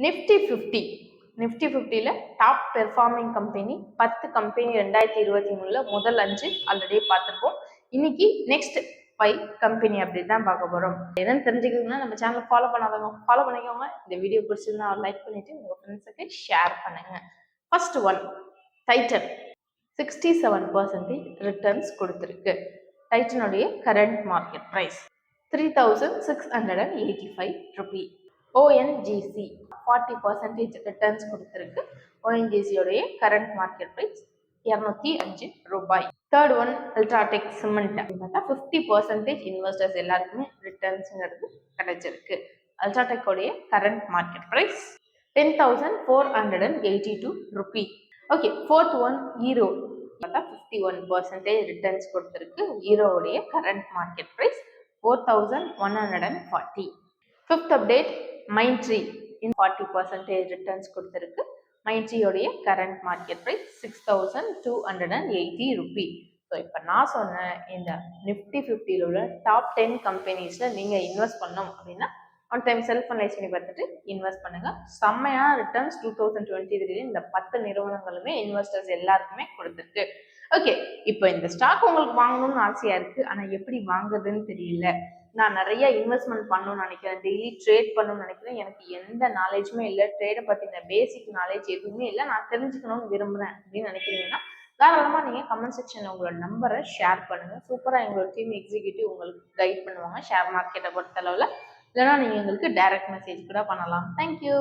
Nifty 50ல top performing company 10 company 2023 முதல் 5 already பார்த்துருப்போம். இன்னைக்கு நெக்ஸ்ட் 5 கம்பெனி அப்படி தான் பார்க்க போறோம். என்னன்னு தெரிஞ்சுக்கணும்னா நம்ம சேனல் ஃபாலோ பண்ணிக்கோங்க. இந்த வீடியோ பிடிச்சிருந்தா லைக் பண்ணிட்டு உங்க ஃப்ரெண்ட்ஸுக்கு ஷேர் பண்ணுங்க. ஃபர்ஸ்ட் ஒன் டைட்டன் 67% ரிட்டர்ன்ஸ் கொடுத்துருக்கு. டைட்டனுடைய current market price 3685 rupee. ONGC 40% returns கொடுத்துருக்கு. ONGC உடைய கரண்ட் மார்க்கெட் பிரைஸ் 205 ரூபாய். தேர்ட் ஒன் அல்ட்ராடெக் சிமெண்ட் பார்த்தா 50% இன்வெஸ்டர்ஸ் எல்லாருக்குமே ரிட்டர்ன்ஸ்ங்கிறது கிடைச்சிருக்கு. அல்ட்ராடெக் உடைய current market price 10,482 rupee. Okay, fourth one Hero பார்த்தா 51% ரிட்டர்ன்ஸ் கொடுத்துருக்கு. ஹீரோவுடைய current market price 4,140. Fifth update Mindtree 40% returns கொடுத்துருக்கு. மைண்ட்ரீயோடைய current market price 6,280 rupee. So இப்போ நான் சொன்ன இந்த நிஃப்டி 50ல உள்ள டாப் 10 கம்பெனிஸில் நீங்கள் இன்வெஸ்ட் பண்ணோம் அப்படின்னா ஒன் டைம் செல்ஃப் அனலைஸ் பண்ணி பார்த்துட்டு இன்வெஸ்ட் பண்ணுங்க. செம்மையான ரிட்டர்ன்ஸ் 2023 இந்த 10 நிறுவனங்களுமே இன்வெஸ்டர்ஸ் எல்லாருக்குமே கொடுத்துருக்கு. ஓகே, இப்போ இந்த ஸ்டாக் உங்களுக்கு வாங்கணும்னு ஆசையா இருக்கு, ஆனால் எப்படி வாங்குறதுன்னு தெரியல. நான் நிறைய இன்வெஸ்ட்மெண்ட் பண்ணணும்னு நினைக்கிறேன், டெய்லி ட்ரேட் பண்ணணும்னு நினைக்கிறேன், எனக்கு எந்த நாலேஜுமே இல்லை, ட்ரேடை பற்றின பேசிக் நாலேஜ் எதுவுமே இல்லை, நான் தெரிஞ்சுக்கணும்னு விரும்புகிறேன் அப்படின்னு நினைக்கிறீங்கன்னா தாராளமாக நீங்கள் கமெண்ட் செக்ஷனில் உங்களோட நம்பரை ஷேர் பண்ணுங்கள். சூப்பராக எங்களோட டீம் எக்ஸிக்யூட்டிவ் உங்களுக்கு கைட் பண்ணுவாங்க ஷேர் மார்க்கெட்டை பொறுத்தளவில். இல்லைனா நீங்கள் எங்களுக்கு டைரக்ட் மெசேஜ் கூட பண்ணலாம். தேங்க்யூ.